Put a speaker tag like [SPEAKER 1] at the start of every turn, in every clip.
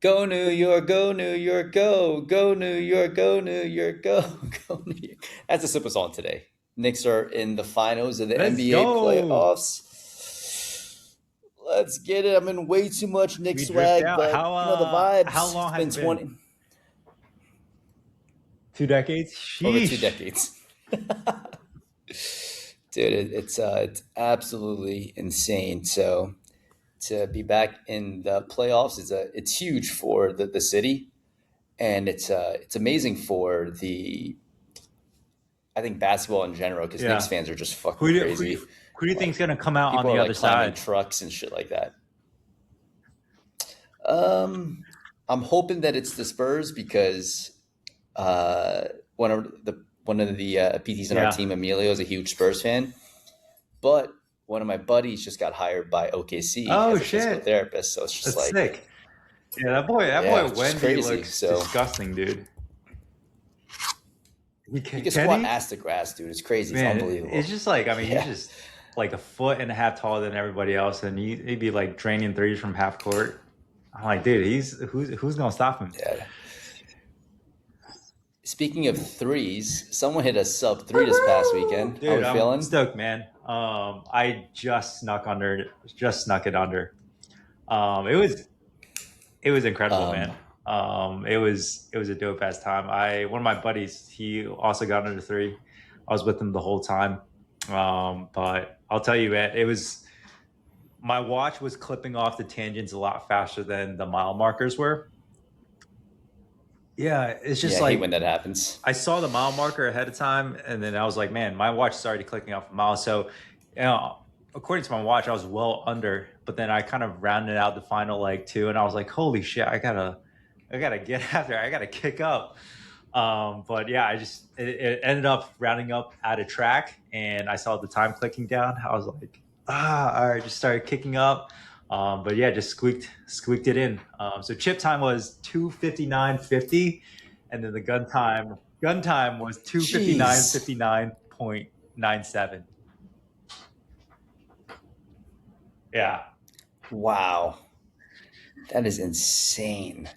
[SPEAKER 1] Go New York, go New York, go New York, go New York, go go New York. That's a super song today. Knicks are in the finals of the
[SPEAKER 2] Let's
[SPEAKER 1] NBA
[SPEAKER 2] go.
[SPEAKER 1] playoffs. Let's get it. I'm in way too much Knicks
[SPEAKER 2] We drift
[SPEAKER 1] swag,
[SPEAKER 2] out.
[SPEAKER 1] but the
[SPEAKER 2] How
[SPEAKER 1] vibes. It's
[SPEAKER 2] long has
[SPEAKER 1] been
[SPEAKER 2] it been?
[SPEAKER 1] 20
[SPEAKER 2] 2 decades?
[SPEAKER 1] over two
[SPEAKER 2] Sheesh.
[SPEAKER 1] decades. Dude, it's absolutely insane. So to be back in the playoffs it's huge for the city, and it's amazing for the I think basketball in general, because Knicks
[SPEAKER 2] Yeah.
[SPEAKER 1] fans are just
[SPEAKER 2] Who
[SPEAKER 1] fucking
[SPEAKER 2] do who do
[SPEAKER 1] crazy.
[SPEAKER 2] who do you think's
[SPEAKER 1] Like
[SPEAKER 2] gonna come out on
[SPEAKER 1] people are
[SPEAKER 2] the
[SPEAKER 1] like
[SPEAKER 2] other
[SPEAKER 1] climbing
[SPEAKER 2] side?
[SPEAKER 1] trucks and shit like that. Um, I'm hoping that it's the Spurs because uh, one of the PTs in our
[SPEAKER 2] Yeah.
[SPEAKER 1] team, Emilio, is a huge Spurs fan. But one of my buddies just got hired by OKC
[SPEAKER 2] Oh
[SPEAKER 1] as a physical
[SPEAKER 2] shit.
[SPEAKER 1] therapist, so it's just
[SPEAKER 2] That's
[SPEAKER 1] like,
[SPEAKER 2] sick. Yeah, that boy
[SPEAKER 1] yeah, it's just
[SPEAKER 2] Wendy
[SPEAKER 1] crazy.
[SPEAKER 2] looks
[SPEAKER 1] So
[SPEAKER 2] disgusting, dude.
[SPEAKER 1] he can
[SPEAKER 2] Can
[SPEAKER 1] squat
[SPEAKER 2] he?
[SPEAKER 1] ass to grass, dude. It's crazy. It's
[SPEAKER 2] Man, it's
[SPEAKER 1] unbelievable.
[SPEAKER 2] just like, I mean, he's
[SPEAKER 1] Yeah,
[SPEAKER 2] just like a foot and a half taller than everybody else, and he'd be like draining threes from half court. I'm like, dude, who's gonna stop him?
[SPEAKER 1] yeah. Speaking of threes, someone hit a sub three this past weekend. How
[SPEAKER 2] Dude,
[SPEAKER 1] we
[SPEAKER 2] I'm
[SPEAKER 1] feeling?
[SPEAKER 2] stoked, man. I just snuck it under. It was incredible, man.
[SPEAKER 1] Um,
[SPEAKER 2] It was a dope ass time. One of my buddies, he also got under three. I was with him the whole time. But I'll tell you, man, it was my watch was clipping off the tangents a lot faster than the mile markers were. Yeah, it's
[SPEAKER 1] yeah,
[SPEAKER 2] just
[SPEAKER 1] I hate when
[SPEAKER 2] like
[SPEAKER 1] that happens.
[SPEAKER 2] I saw the mile marker ahead of time, and then I was like, man, my watch is already clicking off a mile. So, according to my watch, I was well under, but then I kind of rounded out the final like two, and I was like, holy shit, I gotta get after, I gotta kick up. But yeah, it ended up rounding up at a track, and I saw the time clicking down. I was like, all right, just started kicking up. But yeah, just squeaked it in. So chip time was 2:59:50, and then the gun time was
[SPEAKER 1] Jeez.
[SPEAKER 2] 2:59:59.97. Yeah.
[SPEAKER 1] Wow. That is insane.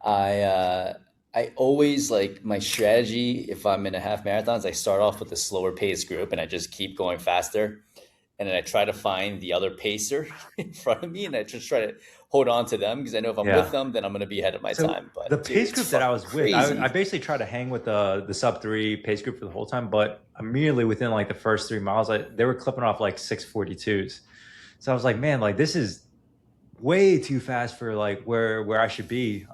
[SPEAKER 1] I uh, I always like my strategy if I'm in a half marathons. I start off with a slower pace group and I just keep going faster, and then I try to find the other pacer in front of me, and I just try to hold on to them because I know if I'm with
[SPEAKER 2] Yeah.
[SPEAKER 1] them, then I'm gonna be ahead of my
[SPEAKER 2] So
[SPEAKER 1] time.
[SPEAKER 2] the
[SPEAKER 1] But dude,
[SPEAKER 2] pace
[SPEAKER 1] it's
[SPEAKER 2] group that I
[SPEAKER 1] fucking
[SPEAKER 2] was with, I
[SPEAKER 1] crazy.
[SPEAKER 2] basically tried to hang with the sub three pace group for the whole time, but immediately within like the first 3 miles, they were clipping off like 6:42s. So I was like, man, like this is way too fast for like where I should be.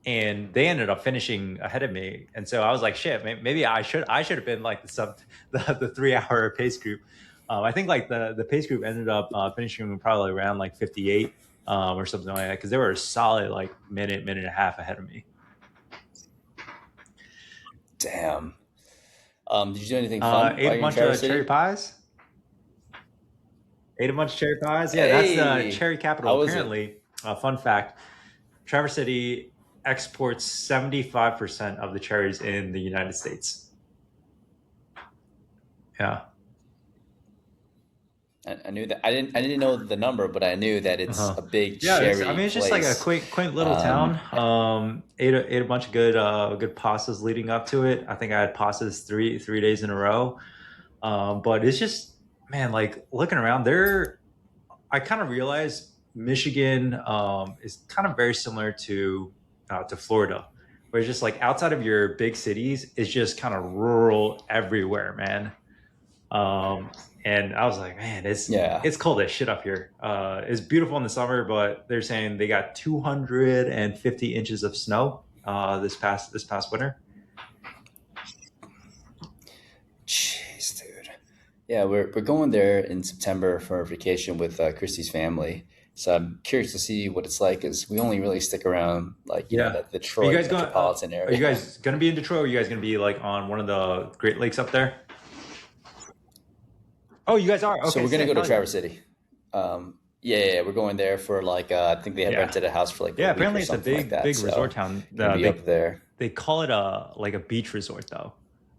[SPEAKER 2] And they ended up finishing ahead of me, and so I was like, shit, maybe I should have been like the 3 hour pace group. I think like the pace group ended up finishing probably around like 58 or something like that because they were a solid like minute and a half ahead of me.
[SPEAKER 1] Damn. Did you do anything fun
[SPEAKER 2] Ate
[SPEAKER 1] while
[SPEAKER 2] a
[SPEAKER 1] you're in
[SPEAKER 2] bunch
[SPEAKER 1] Traverse
[SPEAKER 2] of cherry
[SPEAKER 1] City?
[SPEAKER 2] pies. Ate a bunch of cherry pies. Yeah, that's the
[SPEAKER 1] Hey,
[SPEAKER 2] cherry capital.
[SPEAKER 1] how was it?
[SPEAKER 2] Apparently, fun fact: Traverse City exports 75% of the cherries in the United States. Yeah.
[SPEAKER 1] I knew that. I didn't know the number, but I knew that it's
[SPEAKER 2] Uh-huh.
[SPEAKER 1] a big
[SPEAKER 2] Yeah, I
[SPEAKER 1] cherry
[SPEAKER 2] mean, it's just like a
[SPEAKER 1] place.
[SPEAKER 2] quaint little town.
[SPEAKER 1] I-
[SPEAKER 2] Ate a bunch of good pastas leading up to it. I think I had pastas three days in a row. But it's just, man, like looking around there, I kind of realized Michigan is kind of very similar to Florida, where it's just like outside of your big cities, it's just kind of rural everywhere, man. Um, and I was like, man, it's
[SPEAKER 1] yeah.
[SPEAKER 2] it's cold as shit up here. It's beautiful in the summer, but they're saying they got 250 inches of snow this past winter.
[SPEAKER 1] Jeez, dude. Yeah, we're going there in September for a vacation with Christy's family. So I'm curious to see what it's like, because we only really stick around like
[SPEAKER 2] Yeah.
[SPEAKER 1] that
[SPEAKER 2] Are you
[SPEAKER 1] Detroit
[SPEAKER 2] guys going?
[SPEAKER 1] metropolitan
[SPEAKER 2] Are you
[SPEAKER 1] area.
[SPEAKER 2] guys gonna be in Detroit? Or are you guys gonna be like on one of the Great Lakes up there? Oh, you guys are.
[SPEAKER 1] So
[SPEAKER 2] Okay,
[SPEAKER 1] we're gonna
[SPEAKER 2] sick.
[SPEAKER 1] go to
[SPEAKER 2] Hell yeah.
[SPEAKER 1] Traverse City. Yeah, we're going there for like I think they had
[SPEAKER 2] Yeah.
[SPEAKER 1] rented a house for like a
[SPEAKER 2] Yeah.
[SPEAKER 1] week or
[SPEAKER 2] Apparently, it's a
[SPEAKER 1] something like
[SPEAKER 2] big,
[SPEAKER 1] that.
[SPEAKER 2] big resort
[SPEAKER 1] So
[SPEAKER 2] town.
[SPEAKER 1] gonna be up there.
[SPEAKER 2] They call it a like a beach resort though.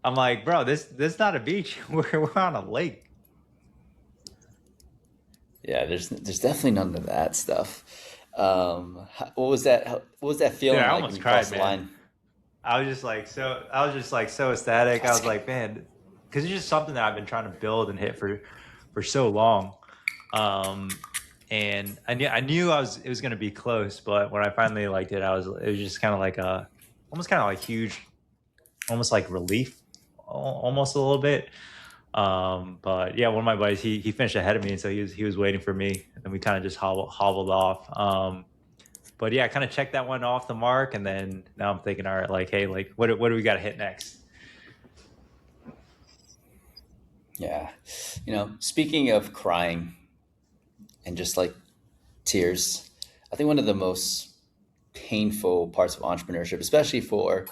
[SPEAKER 2] I'm like, bro, this not a beach. We're on a lake.
[SPEAKER 1] Yeah, there's definitely none of that stuff. What was that? What was that
[SPEAKER 2] Dude,
[SPEAKER 1] feeling
[SPEAKER 2] I
[SPEAKER 1] like when
[SPEAKER 2] almost
[SPEAKER 1] you
[SPEAKER 2] cried,
[SPEAKER 1] crossed the
[SPEAKER 2] man.
[SPEAKER 1] line?
[SPEAKER 2] I was just like so ecstatic. I
[SPEAKER 1] That's
[SPEAKER 2] was like, man, because it's just something that I've been trying to build and hit for so long. Um, and I knew it was gonna be close, but when I finally like did, it was just kind of like a almost kind of like huge, almost like relief, almost a little bit. But yeah, one of my buddies, he finished ahead of me, and so he was waiting for me, and then we kind of just hobbled off. But yeah, I kind of checked that one off the mark, and then now I'm thinking, all right, like, hey, like, what do we got to hit next?
[SPEAKER 1] yeah. Speaking of crying and just like tears, I think one of the most painful parts of entrepreneurship, especially for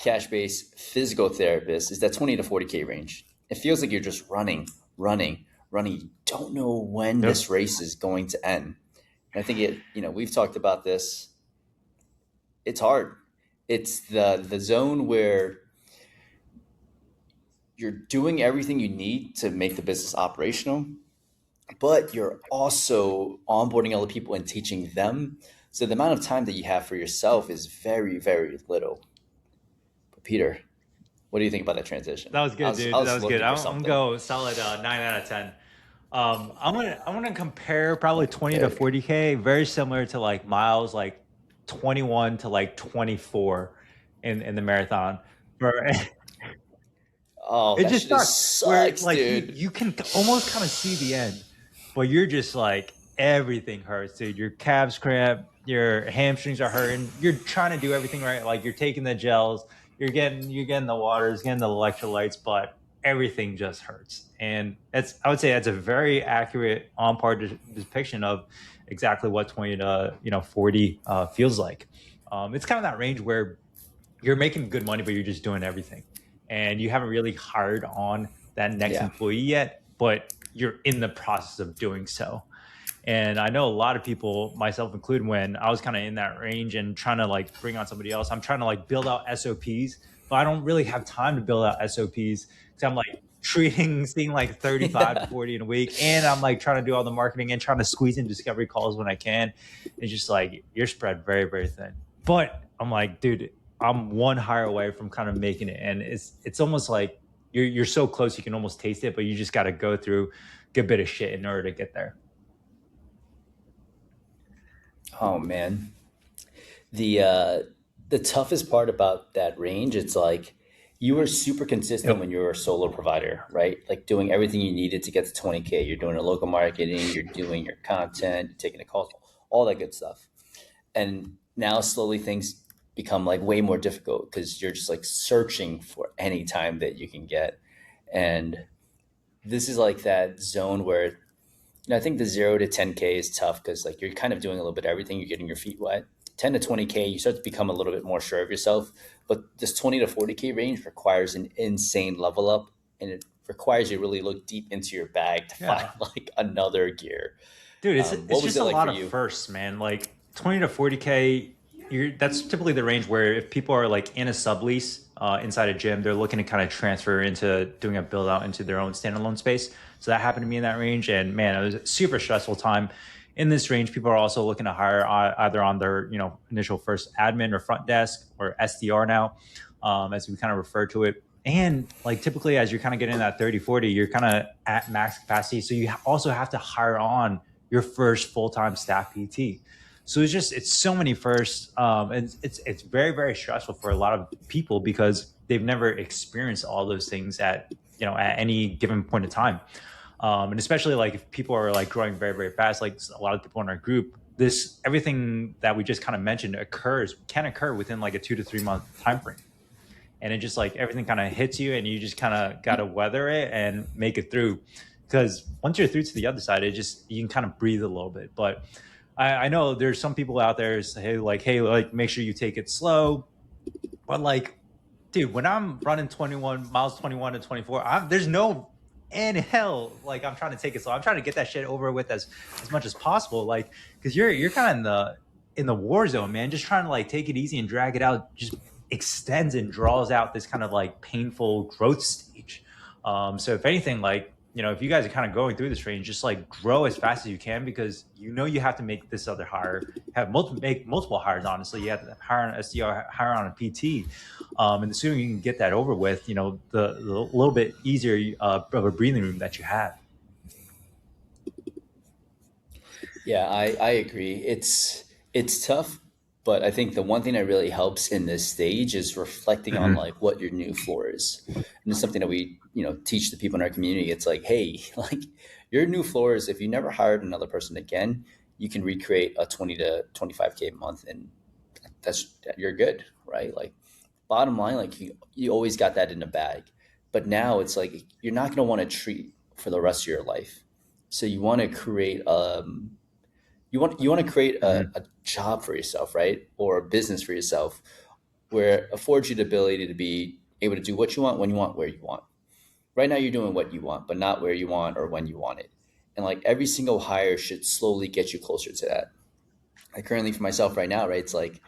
[SPEAKER 1] cash-based physical therapists, is that 20 to 40K range. It feels like you're just running, running, running. You don't know when
[SPEAKER 2] Yep.
[SPEAKER 1] this race is going to end. And I think we've talked about this. It's hard. It's the zone where you're doing everything you need to make the business operational, but you're also onboarding other people and teaching them. So the amount of time that you have for yourself is very, very little. But Peter, what do you think about that transition?
[SPEAKER 2] That was
[SPEAKER 1] I
[SPEAKER 2] good,
[SPEAKER 1] was I
[SPEAKER 2] dude. That
[SPEAKER 1] was
[SPEAKER 2] was good.
[SPEAKER 1] looking for
[SPEAKER 2] I'm gonna
[SPEAKER 1] something.
[SPEAKER 2] go solid 9 out of 10. I'm gonna compare probably 20 to
[SPEAKER 1] Okay.
[SPEAKER 2] 40K, very similar to like miles, like 21 to like 24 in the marathon. For
[SPEAKER 1] Oh,
[SPEAKER 2] it
[SPEAKER 1] that
[SPEAKER 2] just
[SPEAKER 1] shit
[SPEAKER 2] sucks. Where
[SPEAKER 1] sucks,
[SPEAKER 2] like you
[SPEAKER 1] dude.
[SPEAKER 2] you can almost kind of see the end, but you're just like everything hurts, dude. Your calves cramp, your hamstrings are hurting. You're trying to do everything right. Like you're taking the gels, you're getting the waters, getting the electrolytes, but everything just hurts. And I would say that's a very accurate on par depiction of exactly what 20 to 40 feels like. It's kind of that range where you're making good money, but you're just doing everything. And you haven't really hired on that next
[SPEAKER 1] Yeah.
[SPEAKER 2] employee yet, but you're in the process of doing so. And I know a lot of people, myself included, when I was kind of in that range and trying to like bring on somebody else, I'm trying to like build out SOPs, but I don't really have time to build out SOPs because I'm like seeing like 35 to 40 in a week. And I'm like trying to do all the marketing and trying to squeeze in discovery calls when I can. It's just like you're spread very, very thin. But I'm like, dude, I'm one hire away from kind of making it. And it's almost like you're so close you can almost taste it, but you just got to go through a good bit of shit in order to get there.
[SPEAKER 1] Oh man. The uh the toughest part about that range, it's like you were super consistent when
[SPEAKER 2] Yep.
[SPEAKER 1] you were a solo provider, right? Like doing everything you needed to get to 20K. You're doing a local marketing, you're doing your content, you're taking the calls, all that good stuff. And now slowly things become like way more difficult because you're just like searching for any time that you can get. And this is like that zone where I think the 0 to 10K is tough because like you're kind of doing a little bit of everything. You're getting your feet wet. 10 to 20K, you start to become a little bit more sure of yourself. But this 20 to 40K range requires an insane level up, and it requires you to really look deep into your bag to find
[SPEAKER 2] Yeah.
[SPEAKER 1] like another gear.
[SPEAKER 2] Dude, it's
[SPEAKER 1] What was
[SPEAKER 2] just
[SPEAKER 1] it
[SPEAKER 2] a
[SPEAKER 1] like
[SPEAKER 2] lot
[SPEAKER 1] for
[SPEAKER 2] of
[SPEAKER 1] you?
[SPEAKER 2] firsts, man. Like 20 to 40K, that's typically the range where if people are like in a sublease inside a gym, they're looking to kind of transfer into doing a build out into their own standalone space. So that happened to me in that range. And man, it was a super stressful time. In this range, people are also looking to hire either on their, initial first admin or front desk or SDR now, as we kind of refer to it. And like typically as you're kind of getting that 30, 40, you're kind of at max capacity. So you also have to hire on your first full-time staff PT. So it's so many firsts, and it's very, very stressful for a lot of people because they've never experienced all those things at any given point in time. And especially like if people are like growing very, very fast, like a lot of people in our group, this everything that we just kind of mentioned can occur within like a 2 to 3 month time frame. And it just like everything kind of hits you and you just kind of got to weather it and make it through, because once you're through to the other side, it just you can kind of breathe a little bit. But I know there's some people out there say like, hey, like make sure you take it slow. But like, dude, when I'm running 21 miles, 21 to 24, there's no in hell like I'm trying to take it slow. I'm trying to get that shit over with as much as possible. Like, because you're kind of in the war zone, man. Just trying to like take it easy and drag it out just extends and draws out this kind of like painful growth stage. So if anything, like if you guys are kind of going through this range, just like grow as fast as you can, because you have to make this other hire, make multiple hires. Honestly, you have to hire an SDR, hire on a PT, and the sooner you can get that over with, the little bit easier of a breathing room that you have.
[SPEAKER 1] Yeah, I agree. It's tough, but I think the one thing that really helps in this stage is reflecting on
[SPEAKER 2] Mm-hmm.
[SPEAKER 1] like what your new floor is. And it's something that we, teach the people in our community. It's like, hey, like your new floor is if you never hired another person again, you can recreate a 20 to 25K a month and you're good, right? Like bottom line, like you always got that in the bag. But now it's like you're not gonna want to treat for the rest of your life. So you want to create you want to create
[SPEAKER 2] Mm-hmm.
[SPEAKER 1] a job for yourself, right? Or a business for yourself where it affords you the ability to be able to do what you want, when you want, where you want. Right now, you're doing what you want, but not where you want or when you want it. And like every single hire should slowly get you closer to that. Like currently for myself right now, right? It's like,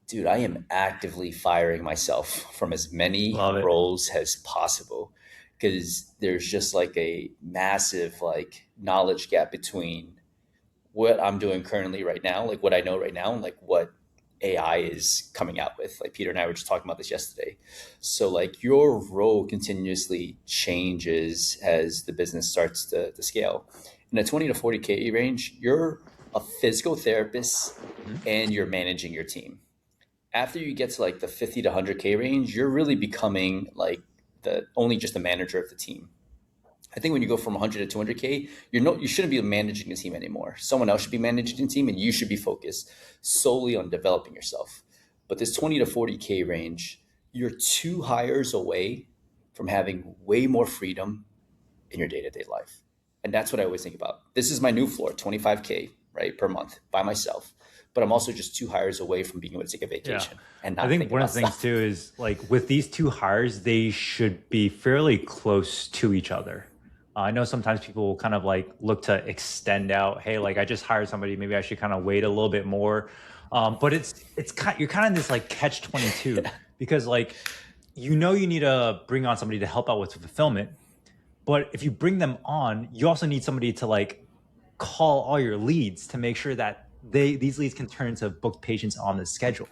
[SPEAKER 1] dude, I am actively firing myself from as many
[SPEAKER 2] Love it.
[SPEAKER 1] roles as possible because there's just like a massive like knowledge gap between what I'm doing currently right now, like what I know right now, and like what AI is coming out with. Like Peter and I were just talking about this yesterday. So like your role continuously changes as the business starts to scale. In a 20 to 40K range, you're a physical therapist
[SPEAKER 2] Mhm.
[SPEAKER 1] and you're managing your team. After you get to like the 50 to 100K range, you're really becoming like the only just the manager of the team. I think when you go from 100 to 200K, you shouldn't be managing the team anymore. Someone else should be managing the team, and you should be focused solely on developing yourself. But this 20 to 40K range, you're two hires away from having way more freedom in your day to day life, and that's what I always think about. This is my new floor, 25K right per month by myself. But I'm also just two hires away from being able to take a
[SPEAKER 2] Yeah.
[SPEAKER 1] vacation and
[SPEAKER 2] I
[SPEAKER 1] not
[SPEAKER 2] think
[SPEAKER 1] think
[SPEAKER 2] one of
[SPEAKER 1] about
[SPEAKER 2] the things
[SPEAKER 1] stuff.
[SPEAKER 2] too is like with these two hires, they should be fairly close to each other. I know sometimes people will kind of like look to extend out. Hey, like I just hired somebody, maybe I should kind of wait a little bit more. But it's kind you're kind of in this like catch 22, because like you need to bring on somebody to help out with fulfillment, but if you bring them on, you also need somebody to like call all your leads to make sure that these leads can turn into booked patients on the schedule.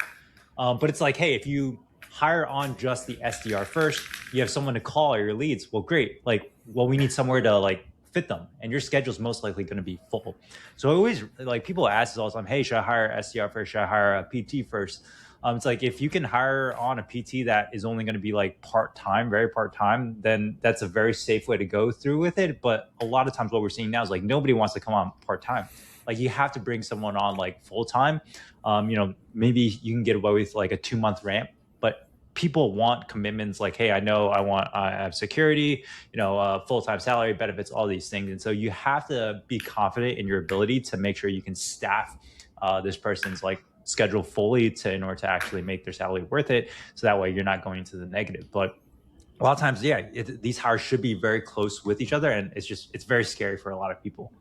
[SPEAKER 2] But it's like, hey, if you hire on just the SDR first, you have someone to call all your leads. Well, great. Like, well, we need somewhere to like fit them, and your schedule is most likely going to be full. So I always like people ask us all the time, hey, should I hire SDR first? Should I hire a PT first? It's like if you can hire on a PT that is only going to be like part time, very part time, then that's a very safe way to go through with it. But a lot of times, what we're seeing now is like nobody wants to come on part time. Like you have to bring someone on like full time. Maybe you can get away with like a 2 month ramp, but people want commitments like, hey, I have security, full time salary, benefits, all these things. And so you have to be confident in your ability to make sure you can staff this person's like schedule fully in order to actually make their salary worth it. So that way you're not going to the negative. But a lot of times, yeah, these hires should be very close with each other. And it's very scary for a lot of people.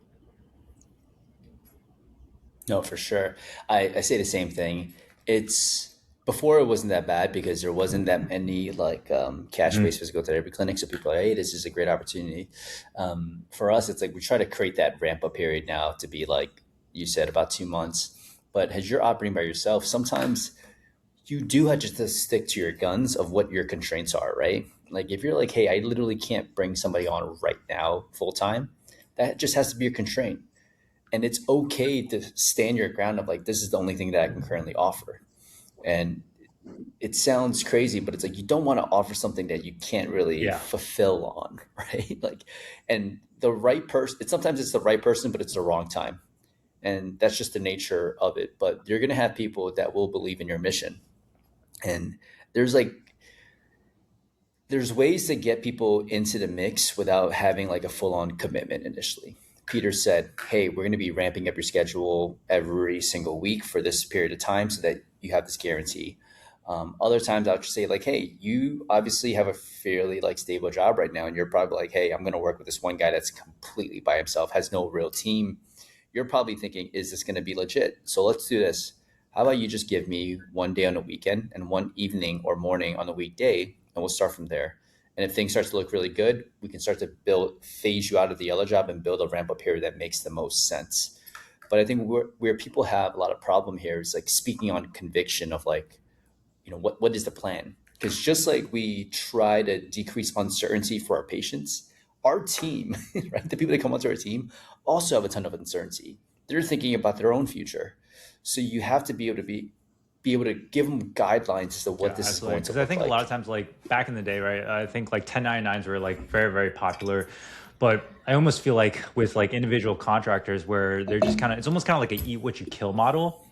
[SPEAKER 1] No, for sure. I say the same thing. It's before it wasn't that bad because there wasn't that many like cash-based
[SPEAKER 2] Mhm.
[SPEAKER 1] physical therapy clinics. So people are, hey, this is a great opportunity. For us, it's like we try to create that ramp-up period now to be like you said about 2 months. But as you're operating by yourself, sometimes you do have just to stick to your guns of what your constraints are, right? Like if you're like, hey, I literally can't bring somebody on right now full time, that just has to be your constraint, and it's okay to stand your ground of like this is the only thing that I can currently offer. And it sounds crazy, but it's like you don't want to offer something that you can't really
[SPEAKER 2] Yeah.
[SPEAKER 1] fulfill on, right? Like, and the right person, it's sometimes it's the right person, but it's the wrong time. And that's just the nature of it. But you're gonna have people that will believe in your mission. And there's like there's ways to get people into the mix without having like a full-on commitment initially. Peter said, hey, we're going to be ramping up your schedule every single week for this period of time so that you have this guarantee. Other times I'll just say like, hey, you obviously have a fairly like stable job right now, and you're probably like, hey, I'm going to work with this one guy that's completely by himself, has no real team. You're probably thinking, is this going to be legit? So let's do this. How about you just give me one day on a weekend and one evening or morning on the weekday, and we'll start from there. And if things start to look really good, we can start to phase you out of the yellow job and build a ramp up period that makes the most sense. But I think where people have a lot of problem here is like speaking on conviction of like, what is the plan? Because just like we try to decrease uncertainty for our patients, our team, right, the people that come onto our team also have a ton of uncertainty. They're thinking about their own future. So you have to be able to give them guidelines as to what
[SPEAKER 2] Yeah,
[SPEAKER 1] this is
[SPEAKER 2] absolutely.
[SPEAKER 1] going to
[SPEAKER 2] Because I
[SPEAKER 1] look
[SPEAKER 2] think a lot of
[SPEAKER 1] like.
[SPEAKER 2] times, like back in the day, right? I think like 1099s were like very, very popular. But I almost feel like with like individual contractors where they're just kind of, it's almost kind of like a eat what you kill model.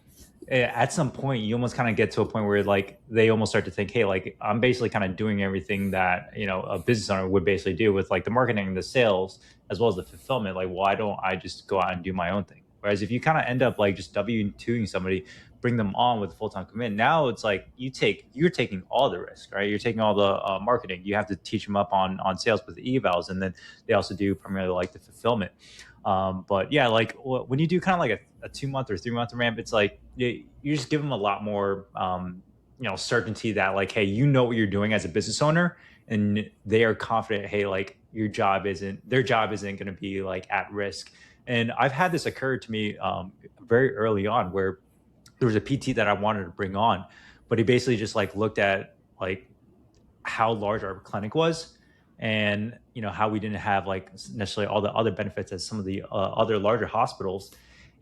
[SPEAKER 2] At some point you almost kind of get to a point where like they almost start to think, hey, like I'm basically kind of doing everything that a business owner would basically do with like the marketing, the sales, as well as the fulfillment. Like, why don't I just go out and do my own thing? Whereas if you kind of end up like just W2ing somebody, bring them on with a full-time commitment, now it's like you're taking all the risk, right? You're taking all the marketing. You have to teach them up on sales with the evals, and then they also do primarily like the fulfillment. But yeah, like when you do kind of like a 2 month or 3 month ramp, it's like you just give them a lot more, certainty that like, hey, you know what you're doing as a business owner, and they are confident, hey, like their job isn't going to be like at risk. And I've had this occur to me very early on where there was a PT that I wanted to bring on, but he basically just like looked at like how large our clinic was, and how we didn't have like necessarily all the other benefits as some of the other larger hospitals,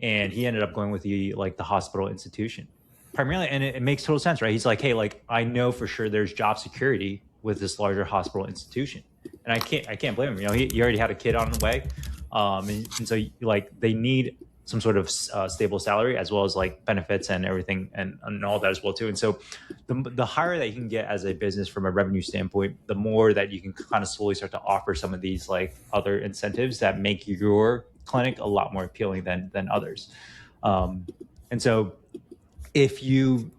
[SPEAKER 2] and he ended up going with the hospital institution primarily. And it makes total sense, right? He's like, hey, like I know for sure there's job security with this larger hospital institution, and I can't blame him. He already had a kid on the way, and so like they need some sort of stable salary as well as like benefits and everything, and all that as well too. And so the higher that you can get as a business from a revenue standpoint, the more that you can kind of slowly start to offer some of these like other incentives that make your clinic a lot more appealing than others. Um, and so if you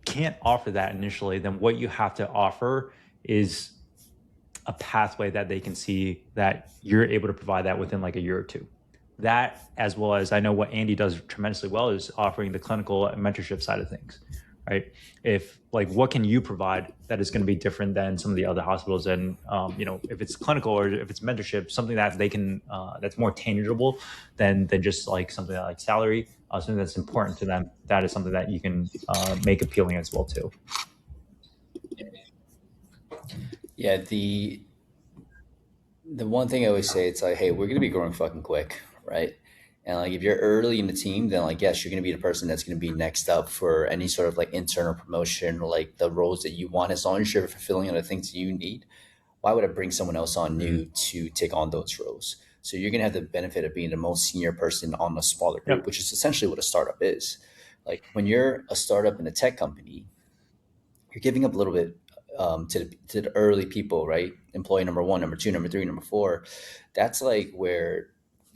[SPEAKER 2] can't offer that initially, then what you have to offer is a pathway that they can see that you're able to provide that within like a year or two. That, as well as I know what Andy does tremendously well, is offering the clinical mentorship side of things, right? If like, what can you provide that is going to be different than some of the other hospitals? And if it's clinical or if it's mentorship, something that they can that's more tangible than just like something like salary, something that's important to them. That is something that you can make appealing as well too.
[SPEAKER 1] Yeah, the one thing I always say, it's like, hey, we're gonna be growing fucking quick, right? And like if you're early in the team, then like yes, you're gonna be the person that's gonna be next up for any sort of like internal promotion or like the roles that you want, as long as you're fulfilling on the things that you need. Why would I bring someone else on
[SPEAKER 2] Mm.
[SPEAKER 1] new to take on those roles? So you're gonna have the benefit of being the most senior person on a smaller group,
[SPEAKER 2] Yep.
[SPEAKER 1] which is essentially what a startup is. Like when you're a startup in a tech company, you're giving up a little bit to the early people, right? Employee number one, number two, number three, number four. That's like where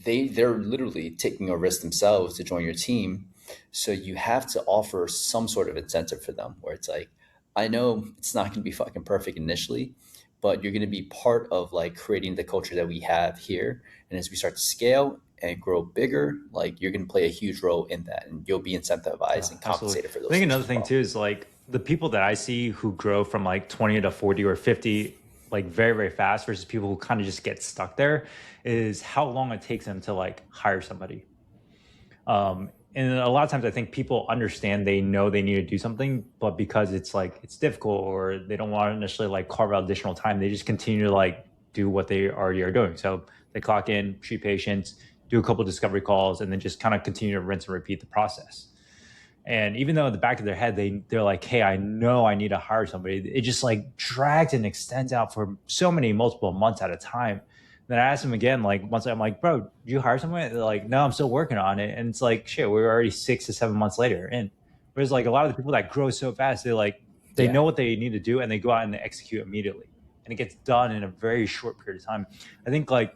[SPEAKER 1] they're literally taking a risk themselves to join your team. So you have to offer some sort of incentive for them, where it's like, I know it's not going to be fucking perfect initially, but you're going to be part of like creating the culture that we have here. And as we start to scale and grow bigger, like you're going to play a huge role in that, and you'll be incentivized
[SPEAKER 2] Yeah,
[SPEAKER 1] and
[SPEAKER 2] absolutely.
[SPEAKER 1] compensated for
[SPEAKER 2] I
[SPEAKER 1] those
[SPEAKER 2] think
[SPEAKER 1] things
[SPEAKER 2] another
[SPEAKER 1] as
[SPEAKER 2] thing
[SPEAKER 1] well.
[SPEAKER 2] too is like the people that I see who grow from like 20 to 40 or 50 like very, very fast versus people who kind of just get stuck there is how long it takes them to like hire somebody. And a lot of times I think people understand, they know they need to do something, but because it's like it's difficult or they don't want to necessarily like carve out additional time, they just continue to like do what they already are doing. So they clock in, treat patients, do a couple of discovery calls, and then just kind of continue to rinse and repeat the process. And even though in the back of their head they're like, hey, I know I need to hire somebody, it just like drags and extends out for so many multiple months at a time. Then I asked them again, like once, I'm like, bro, did you hire someone? They're like, no, I'm still working on it. And it's like, shit, we're already 6 to 7 months later. And whereas like a lot of the people that grow so fast, they
[SPEAKER 1] Yeah.
[SPEAKER 2] know what they need to do and they go out and they execute immediately. And it gets done in a very short period of time. I think like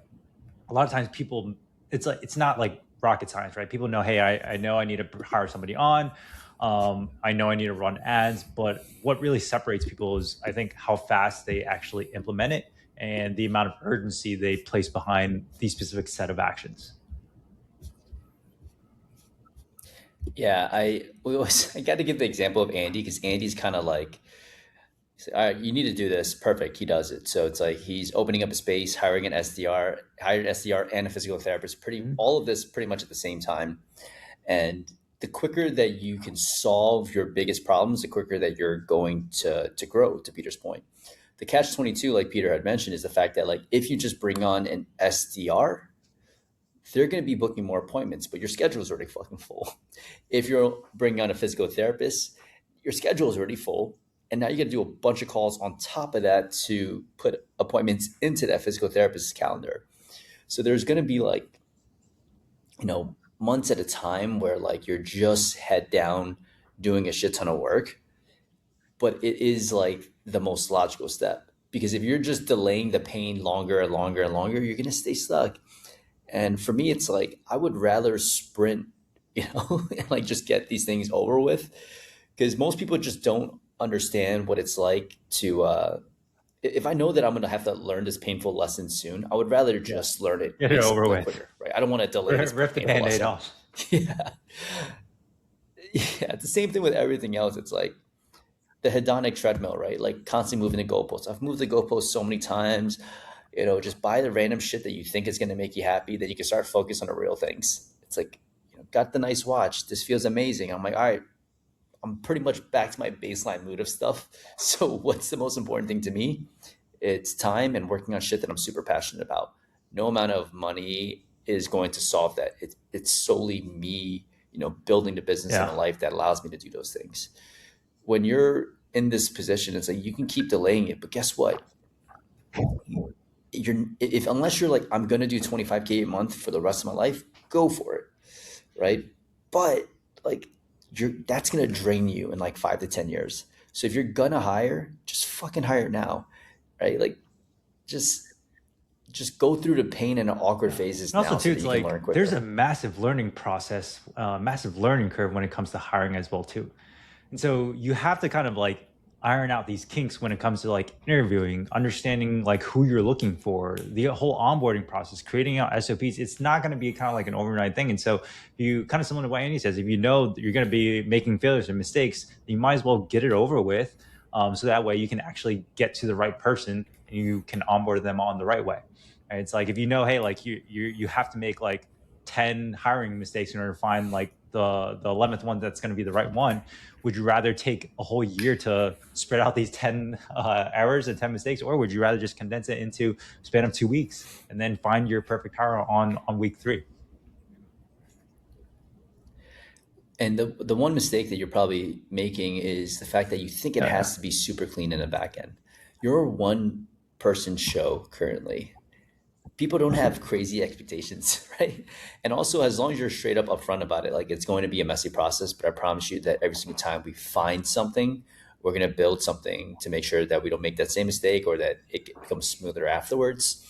[SPEAKER 2] a lot of times people, it's like it's not like rocket science, right? People know, hey, I know I need to hire somebody on. I know I need to run ads, but what really separates people is I think how fast they actually implement it and the amount of urgency they place behind the specific set of actions.
[SPEAKER 1] Yeah, I got to give the example of Andy, because Andy's kind of like All right, you need to do this. Perfect. He does it. So it's like he's opening up a space, hiring an SDR, hired an SDR and a physical therapist. Pretty
[SPEAKER 2] Mhm.
[SPEAKER 1] all of this pretty much at the same time. And the quicker that you can solve your biggest problems, the quicker that you're going to grow. To Peter's point, the catch 22, like Peter had mentioned, is the fact that like if you just bring on an SDR, they're going to be booking more appointments, but your schedule is already fucking full. If you're bringing on a physical therapist, your schedule is already full. And now you got to do a bunch of calls on top of that to put appointments into that physical therapist's calendar. So there's going to be like, months at a time where like you're just head down doing a shit ton of work. But it is like the most logical step because if you're just delaying the pain longer and longer and longer, you're going to stay stuck. And for me, it's like I would rather sprint, and like just get these things over with, because most people just don't understand what it's like to. If I know that I'm going to have to learn this painful lesson soon, I would rather
[SPEAKER 2] Yeah.
[SPEAKER 1] just learn it
[SPEAKER 2] Get it over
[SPEAKER 1] instantly
[SPEAKER 2] with.
[SPEAKER 1] quicker, right? I don't want to delay this
[SPEAKER 2] Rip the
[SPEAKER 1] painful
[SPEAKER 2] band-aid
[SPEAKER 1] lesson.
[SPEAKER 2] off.
[SPEAKER 1] Yeah, yeah. It's the same thing with everything else. It's like the hedonic treadmill, right? Like constantly moving the goalposts. I've moved the goalposts so many times. Just buy the random shit that you think is going to make you happy, that you can start focus on the real things. It's like, got the nice watch. This feels amazing. I'm like, all right, I'm pretty much back to my baseline mood of stuff. So what's the most important thing to me? It's time and working on shit that I'm super passionate about. No amount of money is going to solve that. It's solely me, building the business and
[SPEAKER 2] Yeah.
[SPEAKER 1] the life that allows me to do those things. When you're in this position, it's like you can keep delaying it, but guess what? You're if unless you're like, I'm gonna do 25K a month for the rest of my life, go for it, right? But like that's gonna drain you in like 5 to 10 years. So if you're gonna hire, just fucking hire now, right? Like just just go through the pain and the awkward
[SPEAKER 2] Yeah.
[SPEAKER 1] phases
[SPEAKER 2] And also
[SPEAKER 1] now
[SPEAKER 2] too,
[SPEAKER 1] so that
[SPEAKER 2] it's
[SPEAKER 1] you can learn
[SPEAKER 2] like there's a
[SPEAKER 1] quicker.
[SPEAKER 2] massive learning process, massive learning curve when it comes to hiring as well too. And so you have to kind of like iron out these kinks when it comes to like interviewing, understanding like who you're looking for, the whole onboarding process, creating out SOPs. It's not going to be kind of like an overnight thing. And so you kind of similar to what Andy says, if you know that you're going to be making failures and mistakes, you might as well get it over with. So that way you can actually get to the right person and you can onboard them on the right way. And it's like if you know, hey, like you have to make like 10 hiring mistakes in order to find like the 11th one that's going to be the right one. Would you rather take a whole year to spread out these 10 errors and 10 mistakes, or would you rather just condense it into a span of 2 weeks and then find your perfect hire on week 3?
[SPEAKER 1] And the one mistake that you're probably making is the fact that you think it
[SPEAKER 2] Oh yeah.
[SPEAKER 1] has to be super clean in the back end. You're a one person show currently. People don't have crazy expectations, right? And also, as long as you're straight up upfront about it, like it's going to be a messy process, but I promise you that every single time we find something, we're going to build something to make sure that we don't make that same mistake or that it becomes smoother afterwards.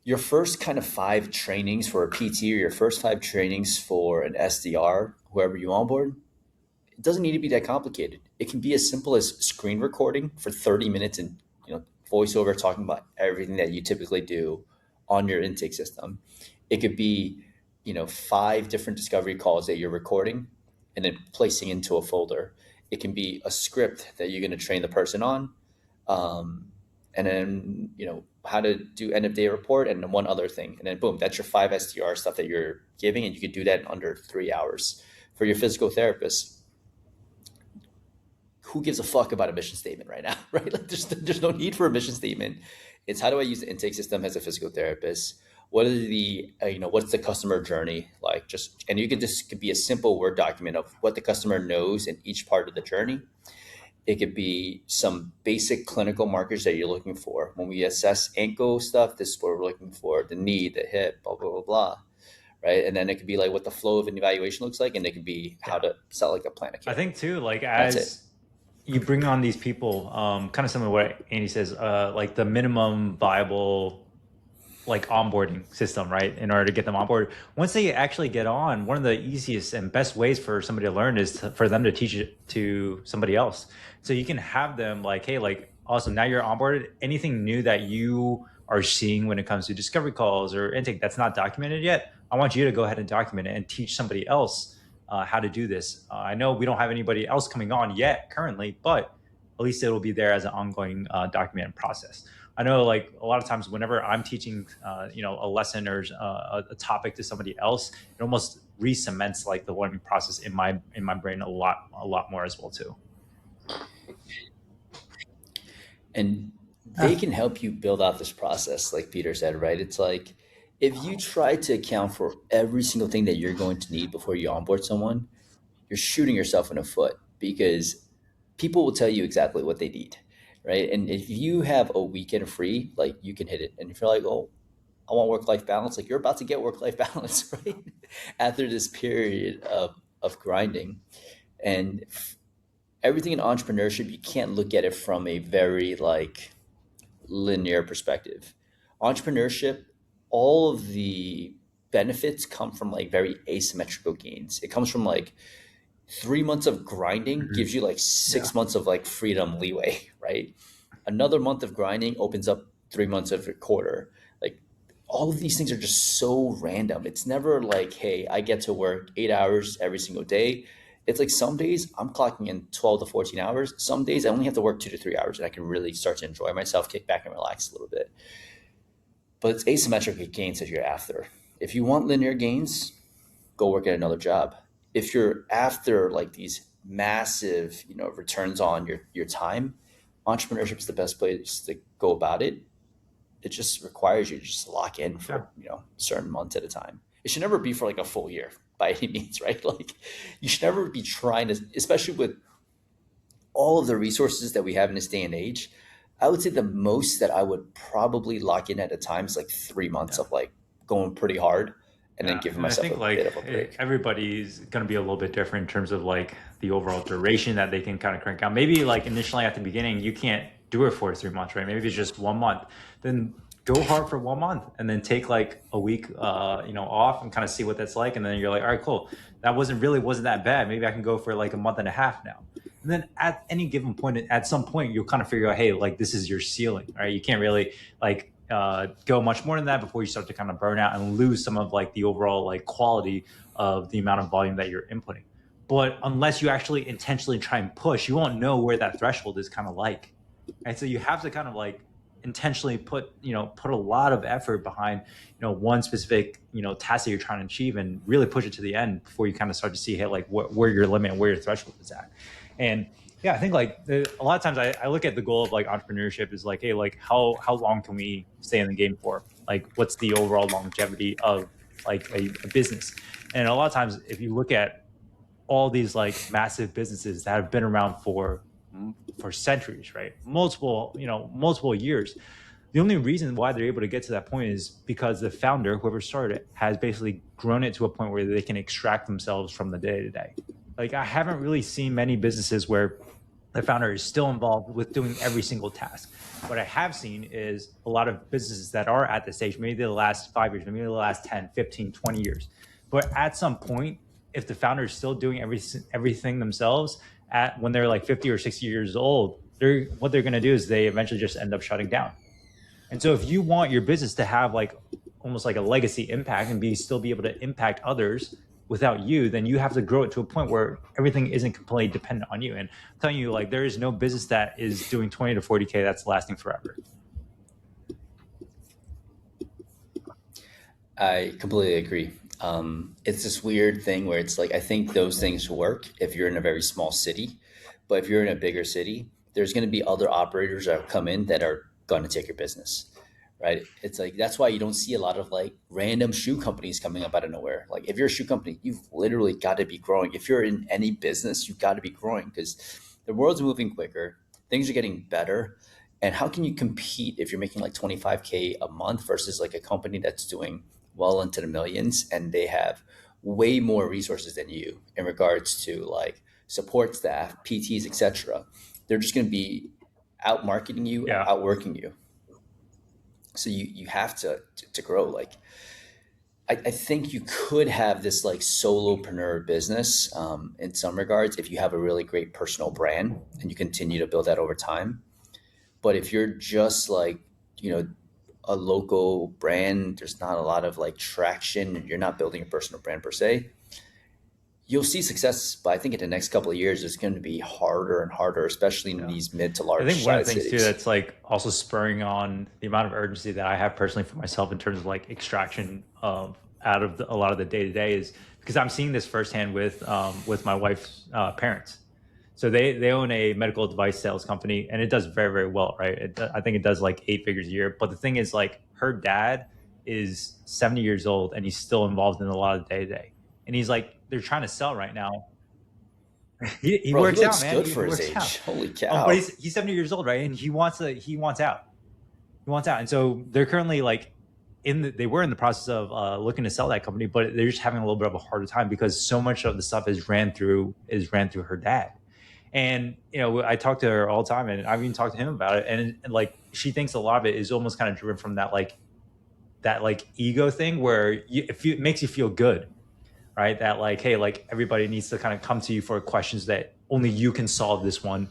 [SPEAKER 1] Your first kind of 5 trainings for a PT or your first 5 trainings for an SDR, whoever you onboard, it doesn't need to be that complicated. It can be as simple as screen recording for 30 minutes and voiceover talking about everything that you typically do on your intake system. It could be 5 different discovery calls that you're recording and then placing into a folder. It can be a script that you're going to train the person on, um, and then how to do end of day report and one other thing, and then boom, that's your 5 SDR stuff that you're giving, and you could do that in under 3 hours. For your physical therapist, who gives a fuck about a mission statement right now, right? Like there's no need for a mission statement. It's how do I use the intake system as a physical therapist? What are the what's the customer journey like? Just and you could just could be a simple Word document of what the customer knows in each part of the journey. It could be some basic clinical markers that you're looking for. When we assess ankle stuff, this is what we're looking for: the knee, the hip, blah blah blah blah, right? And then it could be like what the flow of an evaluation looks like, and it could be how
[SPEAKER 2] Yeah.
[SPEAKER 1] to sell like a plan of
[SPEAKER 2] I
[SPEAKER 1] care.
[SPEAKER 2] think too, like
[SPEAKER 1] That's it.
[SPEAKER 2] as you bring on these people, kind of similar to what Andy says, like the minimum viable like onboarding system, right? In order to get them on board. Once they actually get on, one of the easiest and best ways for somebody to learn is for them to teach it to somebody else. So you can have them like, hey, like, awesome, now you're onboarded. Anything new that you are seeing when it comes to discovery calls or intake that's not documented yet, I want you to go ahead and document it and teach somebody else how to do this. I know we don't have anybody else coming on yet currently, but at least it'll be there as an ongoing documented process. I know like a lot of times whenever I'm teaching, a lesson or a topic to somebody else, it almost re-cements like the learning process in my brain a lot more as well too.
[SPEAKER 1] And they
[SPEAKER 2] Yeah.
[SPEAKER 1] can help you build out this process, like Peter said, right? It's like if you try to account for every single thing that you're going to need before you onboard someone, you're shooting yourself in the foot because people will tell you exactly what they need, right? And if you have a weekend free, like you can hit it. And if you're like, oh, I want work life balance, like you're about to get work life balance, right? After this period of grinding. And everything in entrepreneurship, you can't look at it from a very like linear perspective. Entrepreneurship, all of the benefits come from like very asymmetrical gains. It comes from like 3 months of grinding
[SPEAKER 2] Mhm.
[SPEAKER 1] gives you like
[SPEAKER 2] Yeah.
[SPEAKER 1] 6 months of like freedom leeway, right? Another month of grinding opens up 3 months of a quarter. Like all of these things are just so random. It's never like, hey, I get to work 8 hours every single day. It's like some days I'm clocking in 12 to 14 hours. Some days I only have to work 2 to 3 hours and I can really start to enjoy myself, kick back and relax a little bit. But it's asymmetrical gains that you're after. If you want linear gains, go work at another job. If you're after like these massive, returns on your time, entrepreneurship is the best place to go about it. It just requires you to just lock in
[SPEAKER 2] Yeah.
[SPEAKER 1] for, certain months at a time. It should never be for like a full year by any means, right? Like you should never be trying to, especially with all of the resources that we have in this day and age. I would say the most that I would probably lock in at a time is like 3 months
[SPEAKER 2] Yeah.
[SPEAKER 1] of like going pretty hard and then
[SPEAKER 2] Yeah,
[SPEAKER 1] giving
[SPEAKER 2] and I
[SPEAKER 1] myself
[SPEAKER 2] think
[SPEAKER 1] a bit
[SPEAKER 2] like
[SPEAKER 1] of a break.
[SPEAKER 2] everybody's going to be a little bit different in terms of like the overall duration that they can kind of crank out. Maybe like initially at the beginning, you can't do it for 3 months, right? Maybe it's just 1 month. Then go hard for 1 month and then take like a week, off and kind of see what that's like. And then you're like, all right, cool. That wasn't that bad. Maybe I can go for like a month and a half now. And then at any given point, at some point, you'll kind of figure out, hey, like this is your ceiling, right? You can't really like go much more than that before you start to kind of burn out and lose some of like the overall like quality of the amount of volume that you're inputting. But unless you actually intentionally try and push, you won't know where that threshold is kind of like. And so you have to kind of like intentionally put a lot of effort behind one specific task that you're trying to achieve and really push it to the end before you kind of start to see, hey, like where your limit and where your threshold is at. And yeah, I think like a lot of times I look at the goal of like entrepreneurship is like, hey, like how long can we stay in the game for? Like, what's the overall longevity of like a business? And a lot of times, if you look at all these like massive businesses that have been around for centuries, right? Multiple years. The only reason why they're able to get to that point is because the founder, whoever started it, has basically grown it to a point where they can extract themselves from the day to day. Like I haven't really seen many businesses where the founder is still involved with doing every single task. What I have seen is a lot of businesses that are at the stage, maybe the last 5 years, maybe the last 10, 15, 20 years. But at some point, if the founder is still doing everything themselves at when they're like 50 or 60 years old, what they're going to do is they eventually just end up shutting down. And so if you want your business to have like almost like a legacy impact and still be able to impact others without you, then you have to grow it to a point where everything isn't completely dependent on you. And I'm telling you, like there is no business that is doing 20 to 40K that's lasting forever.
[SPEAKER 1] I completely agree. It's this weird thing where it's like I think those things work if you're in a very small city, but if you're in a bigger city, there's going to be other operators that come in that are going to take your business, right? It's like that's why you don't see a lot of like random shoe companies coming up out of nowhere. Like if you're a shoe company, you've literally got to be growing. If you're in any business, you've got to be growing because the world's moving quicker, things are getting better. And how can you compete if you're making like 25K a month versus like a company that's doing well into the millions and they have way more resources than you in regards to like support staff, PTs, etc. They're just going to be out marketing you,
[SPEAKER 2] Yeah.
[SPEAKER 1] outworking you. So you have to grow. Like I think you could have this like solopreneur business in some regards if you have a really great personal brand and you continue to build that over time. But if you're just like, you know, a local brand, there's not a lot of like traction, and you're not building a personal brand per se, you'll see success, but I think in the next couple of years, it's going to be harder and harder, especially in
[SPEAKER 2] Yeah.
[SPEAKER 1] these mid to
[SPEAKER 2] I
[SPEAKER 1] large
[SPEAKER 2] think one of
[SPEAKER 1] size
[SPEAKER 2] the things too
[SPEAKER 1] cities.
[SPEAKER 2] that's like also spurring on the amount of urgency that I have personally for myself in terms of like extraction of out of a lot of the day to day is because I'm seeing this firsthand with my wife's parents. So they own a medical device sales company and it does very very well, right? I think it does like 8 figures a year. But the thing is, like her dad is 70 years old and he's still involved in a lot of day to day. And he's like, they're trying to sell right now. He
[SPEAKER 1] Bro, he
[SPEAKER 2] works out,
[SPEAKER 1] looks
[SPEAKER 2] man.
[SPEAKER 1] good
[SPEAKER 2] He
[SPEAKER 1] for his
[SPEAKER 2] works out.
[SPEAKER 1] age. Holy
[SPEAKER 2] But
[SPEAKER 1] cow.
[SPEAKER 2] he's 70 years old, right? And he wants out. He wants out. And so they're currently like they were in the process of looking to sell that company, but they're just having a little bit of a harder time because so much of the stuff is ran through her dad. And I talk to her all the time, and I've even talked to him about it. And like she thinks a lot of it is almost kind of driven from that ego thing where it makes you feel good, right? That like, hey, like everybody needs to kind of come to you for questions that only you can solve this one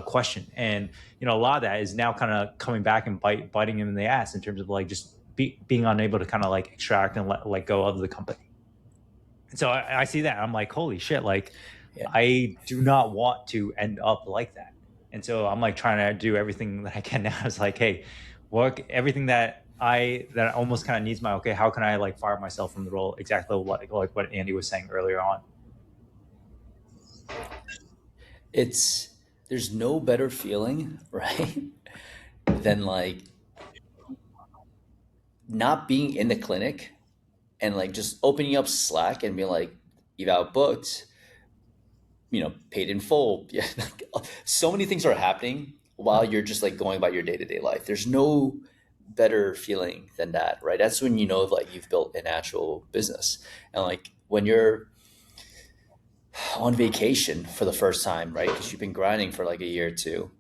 [SPEAKER 2] question. And a lot of that is now kind of coming back and biting him in the ass in terms of like just being unable to kind of like extract and let go of the company. And so I see that I'm like, holy shit, like
[SPEAKER 1] Yeah.
[SPEAKER 2] I do not want to end up like that. And so I'm like trying to do everything that I can now. It's like, hey, work everything that almost kind of needs my okay. How can I like fire myself from the role? Exactly like what Andy was saying earlier on.
[SPEAKER 1] It's, there's no better feeling, right? Than like not being in the clinic and like just opening up Slack and being like, you've outbooked, paid in full. Yeah, like, so many things are happening while you're just like going about your day to day life. There's no better feeling than that, right? That's when you know like you've built an actual business, and like when you're on vacation for the first time, right? Because you've been grinding for like a year or two,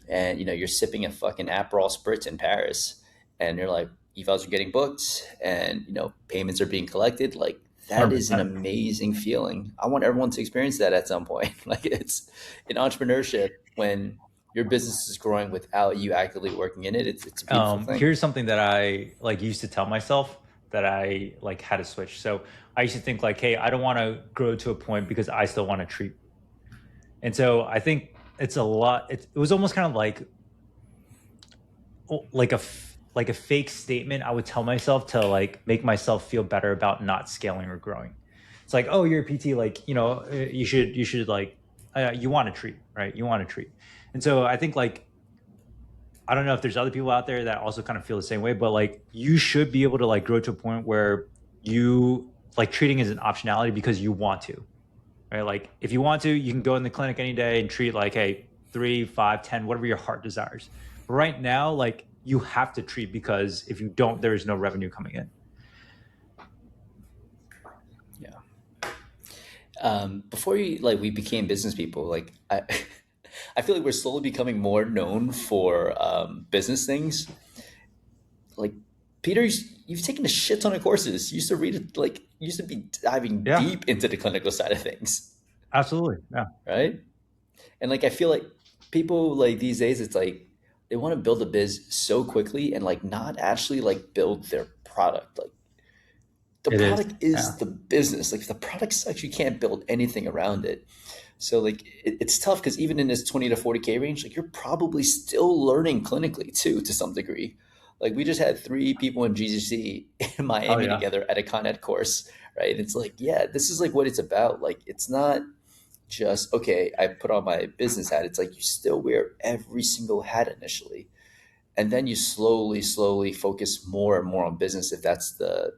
[SPEAKER 1] and you're sipping a fucking Aperol spritz in Paris, and you're like evals are getting booked, and payments are being collected. Like that is an
[SPEAKER 2] 100%.
[SPEAKER 1] amazing feeling. I want everyone to experience that at some point. Like it's in entrepreneurship when your business is growing without you actively working in it. It's a beautiful thing.
[SPEAKER 2] Here's something that I like used to tell myself that I like had to switch. So I used to think like, hey, I don't want to grow to a point because I still want to treat. And so I think it's a lot. It was almost kind of like a fake statement I would tell myself to like make myself feel better about not scaling or growing. It's like, oh, you're a PT, like you should like you want to treat, right? You want to treat. And so I think like I don't know if there's other people out there that also kind of feel the same way, but like you should be able to like grow to a point where you like treating is an optionality because you want to, right? Like if you want to, you can go in the clinic any day and treat like, hey, 3, 5, 10, whatever your heart desires. But right now, like you have to treat because if you don't, there is no revenue coming in.
[SPEAKER 1] Yeah. Before we became business people, like I, I feel like we're slowly becoming more known for business things. Like Peter, you've taken a shit ton of courses. You used to read it, like you used to be diving
[SPEAKER 2] Yeah,
[SPEAKER 1] deep into the clinical side of things,
[SPEAKER 2] absolutely. Yeah.
[SPEAKER 1] right? And like I feel like people like these days, it's like they want to build a biz so quickly and like not actually like build their product. Like the
[SPEAKER 2] It is.
[SPEAKER 1] product is
[SPEAKER 2] Yeah.
[SPEAKER 1] the business. Like if the product sucks, you can't build anything around it. So like it's tough because even in this 20 to 40K range, like you're probably still learning clinically too to some degree. Like we just had 3 people in GCC in
[SPEAKER 2] Oh
[SPEAKER 1] Miami
[SPEAKER 2] yeah.
[SPEAKER 1] together at a Con Ed course, right? It's like, yeah, this is like what it's about. Like it's not just okay, I put on my business hat. It's like you still wear every single hat initially. And then you slowly focus more and more on business if that's the,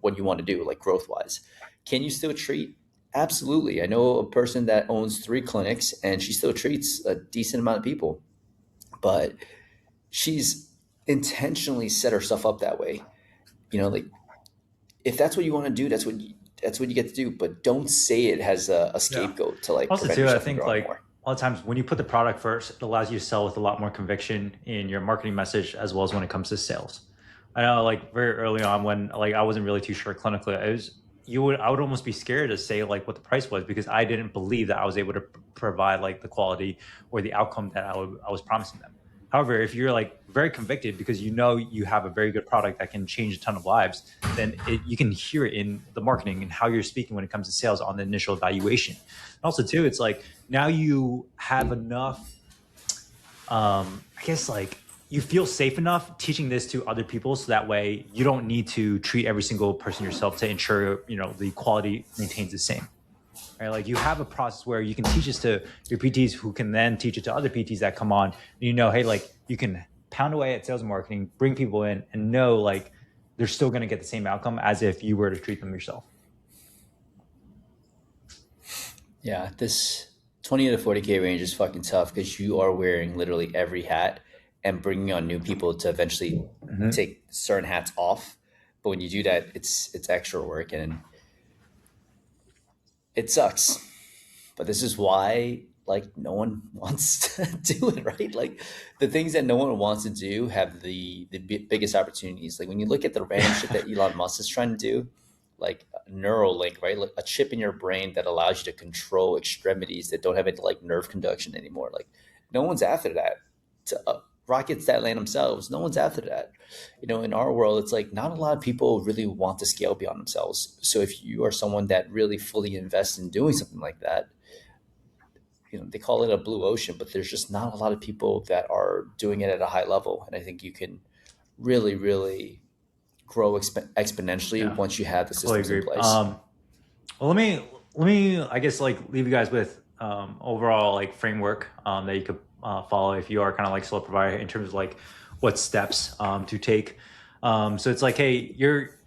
[SPEAKER 1] what you want to do, like growth wise. Can you still treat? Absolutely. I know a person that owns 3 clinics and she still treats a decent amount of people, but she's intentionally set herself up that way. Like if that's what you want to do, that's what you get to do. But don't say it as a
[SPEAKER 2] Yeah.
[SPEAKER 1] scapegoat to like
[SPEAKER 2] Also,
[SPEAKER 1] prevent
[SPEAKER 2] too, I
[SPEAKER 1] yourself from
[SPEAKER 2] think
[SPEAKER 1] growing
[SPEAKER 2] like
[SPEAKER 1] more.
[SPEAKER 2] a lot of times when you put the product first, it allows you to sell with a lot more conviction in your marketing message as well as when it comes to sales. I know, like very early on when like I wasn't really too sure clinically, I would almost be scared to say like what the price was because I didn't believe that I was able to provide like the quality or the outcome that I was promising them. However, if you're like very convicted because you know you have a very good product that can change a ton of lives, then you can hear it in the marketing and how you're speaking when it comes to sales on the initial evaluation. And also, too, it's like now you have enough, I guess, like you feel safe enough teaching this to other people, so that way you don't need to treat every single person yourself to ensure the quality maintains the same. Right? Like you have a process where you can teach this to your PTs who can then teach it to other PTs that come on. And hey, like you can pound away at sales and marketing, bring people in, and know like they're still going to get the same outcome as if you were to treat them yourself.
[SPEAKER 1] Yeah, this 20 to 40K range is fucking tough because you are wearing literally every hat and bringing on new people to eventually
[SPEAKER 2] Mm-hmm.
[SPEAKER 1] take certain hats off. But when you do that, it's extra work and it sucks. But this is why like no one wants to do it, right? Like the things that no one wants to do have the biggest opportunities. Like when you look at the random shit that Elon Musk is trying to do, like Neuralink, right? Like a chip in your brain that allows you to control extremities that don't have any like nerve conduction anymore. Like no one's after that. To rockets that land themselves, no one's after that. In our world, it's like not a lot of people really want to scale beyond themselves. So if you are someone that really fully invests in doing something like that, they call it a blue ocean, but there's just not a lot of people that are doing it at a high level. And I think you can really, really grow exponentially
[SPEAKER 2] Yeah,
[SPEAKER 1] once you have the
[SPEAKER 2] totally
[SPEAKER 1] systems in
[SPEAKER 2] agree.
[SPEAKER 1] place.
[SPEAKER 2] Well, let me I guess like leave you guys with overall like framework that you could follow if you are kind of like solo provider in terms of like what steps to take. So it's like, hey,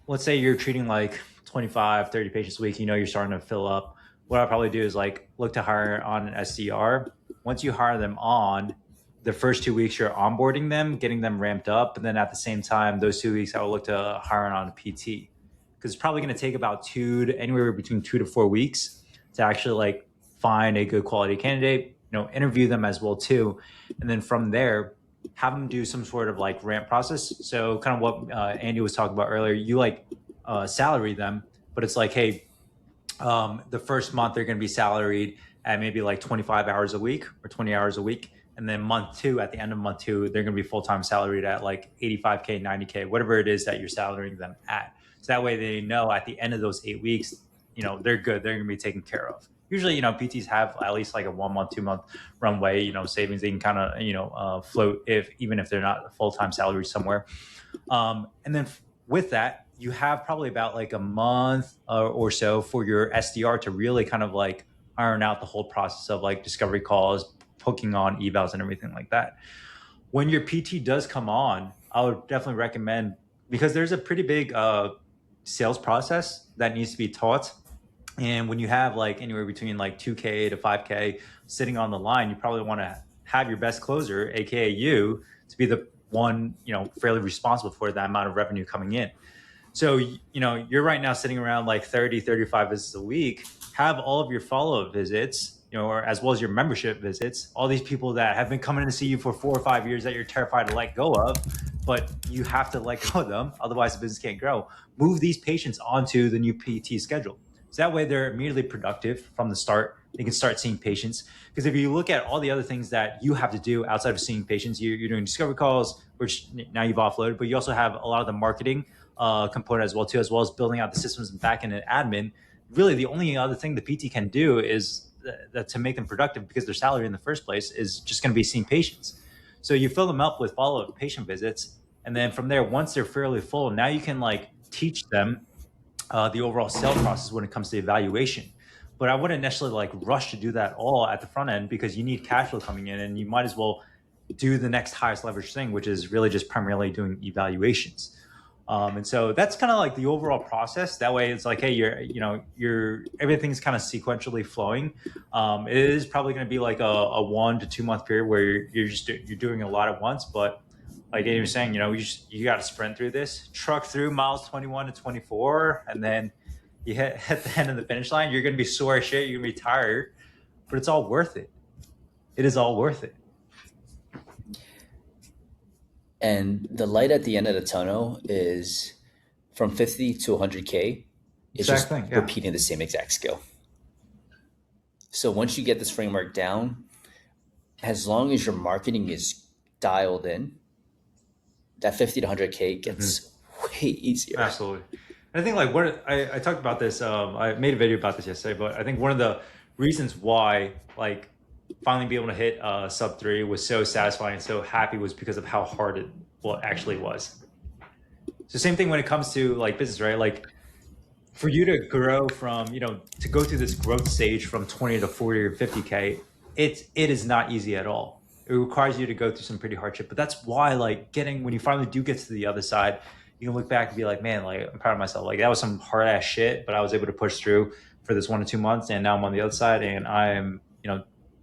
[SPEAKER 2] let's say you're treating like 25, 30 patients a week. You're starting to fill up. What I'll probably do is like look to hire on an SDR. Once you hire them on, the first 2 weeks you're onboarding them, getting them ramped up, and then at the same time, those 2 weeks I will look to hire on a PT because it's probably going to take about anywhere between 2 to 4 weeks to actually like find a good quality candidate, interview them as well too. And then from there, have them do some sort of like ramp process. So kind of what Andy was talking about earlier, you like salary them, but it's like, hey, the first month they're going to be salaried at maybe like 25 hours a week or 20 hours a week. And then month two, at the end of month two, they're going to be full-time salaried at like 85K, 90K, whatever it is that you're salarying them at. So that way they know at the end of those 8 weeks, they're good. They're going to be taken care of. Usually, PTs have at least like a 1 month, 2 month runway, savings they can kind of, float even if they're not full-time salary somewhere. And then with that, you have probably about like a month or so for your SDR to really kind of like iron out the whole process of like discovery calls, hooking on evals and everything like that. When your PT does come on, I would definitely recommend, because there's a pretty big sales process that needs to be taught. And when you have like anywhere between like 2K to 5K sitting on the line, you probably want to have your best closer, AKA you, to be the one, fairly responsible for that amount of revenue coming in. So, you're right now sitting around like 30, 35 visits a week. Have all of your follow-up visits, or as well as your membership visits, all these people that have been coming to see you for 4 or 5 years that you're terrified to let go of, but you have to let go of them. Otherwise, the business can't grow. Move these patients onto the new PT schedule. So that way they're immediately productive from the start. They can start seeing patients. Because if you look at all the other things that you have to do outside of seeing patients, you're doing discovery calls, which now you've offloaded, but you also have a lot of the marketing component as well too, as well as building out the systems and backend and admin. Really, the only other thing the PT can do is that to make them productive, because their salary in the first place is just going to be seeing patients. So you fill them up with follow-up patient visits, and then from there, once they're fairly full, now you can like teach them the overall sales process when it comes to evaluation. But I wouldn't necessarily like rush to do that all at the front end, because you need cash flow coming in, and you might as well do the next highest leverage thing, which is really just primarily doing evaluations. And so that's kind of like the overall process. That way it's like, hey, you're everything's kind of sequentially flowing. It is probably going to be like a 1 to 2 month period where you're doing a lot at once. But like you were saying, you got to sprint through this, truck through miles 21 to 24, and then you hit at the end of the finish line. You're going to be sore as shit. You're going to be tired, but it's all worth it. It is all worth it.
[SPEAKER 1] And the light at the end of the tunnel is from 50 to 100K. It's
[SPEAKER 2] Exact
[SPEAKER 1] just
[SPEAKER 2] thing. Yeah.
[SPEAKER 1] repeating the same exact skill. So once you get this framework down, as long as your marketing is dialed in, that 50 to 100K
[SPEAKER 2] Mhm.
[SPEAKER 1] gets way easier.
[SPEAKER 2] Absolutely. And I think like what I talked about this, I made a video about this yesterday, but I think one of the reasons why like finally being able to hit sub 3 was so satisfying and so happy was because of how hard it well actually was. So same thing when it comes to like business, right? Like for you to grow from, to go through this growth stage from 20 to 40 or 50K, it is not easy at all. It requires you to go through some pretty hardship. But that's why like when you finally do get to the other side, you can look back and be like, man, like I'm proud of myself. Like that was some hard ass shit, but I was able to push through for this 1 or 2 months, and now I'm on the other side, and I am,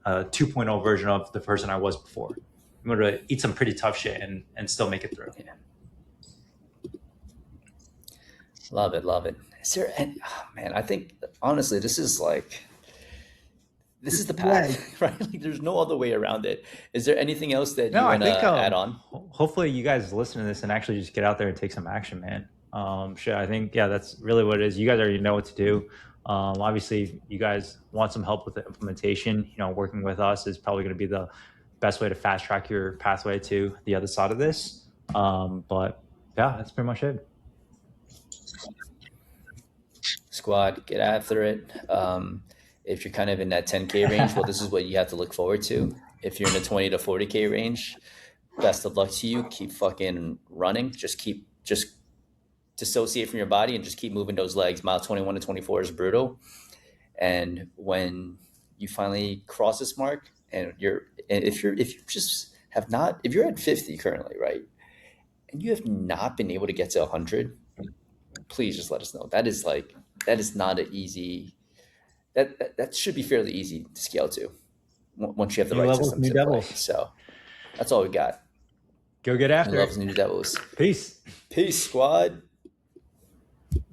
[SPEAKER 2] a 2.0 version of the person I was before. I'm able to eat some pretty tough shit and still make it through.
[SPEAKER 1] Yeah. Love it, love it. Is there any, oh, man, I think honestly, this is the
[SPEAKER 2] Yeah.
[SPEAKER 1] path, right? Like there's no other way around it. Is there anything else that you
[SPEAKER 2] No, I
[SPEAKER 1] want
[SPEAKER 2] think
[SPEAKER 1] to add on?
[SPEAKER 2] hopefully you guys listen to this and actually just get out there and take some action, man. Shit, I think yeah, that's really what it is. You guys already know what to do. Obviously, if you guys want some help with the implementation, working with us is probably going to be the best way to fast track your pathway to the other side of this. But yeah, that's pretty much it.
[SPEAKER 1] Squad, get after it. If you're kind of in that 10K range, well, this is what you have to look forward to. If you're in the 20 to 40K range, best of luck to you. Keep fucking running. Just dissociate from your body and just keep moving those legs. Mile 21 to 24 is brutal. And when you finally cross this mark, and if you just have not, if you're at 50 currently, right, and you have not been able to get to 100, please just let us know. That is not an easy. That should be fairly easy to scale to once you have the
[SPEAKER 2] New
[SPEAKER 1] right
[SPEAKER 2] levels,
[SPEAKER 1] systems
[SPEAKER 2] new
[SPEAKER 1] in play.
[SPEAKER 2] devils.
[SPEAKER 1] So that's all we got.
[SPEAKER 2] Go get
[SPEAKER 1] New
[SPEAKER 2] after
[SPEAKER 1] levels,
[SPEAKER 2] it.
[SPEAKER 1] new devils.
[SPEAKER 2] Peace.
[SPEAKER 1] Peace, squad.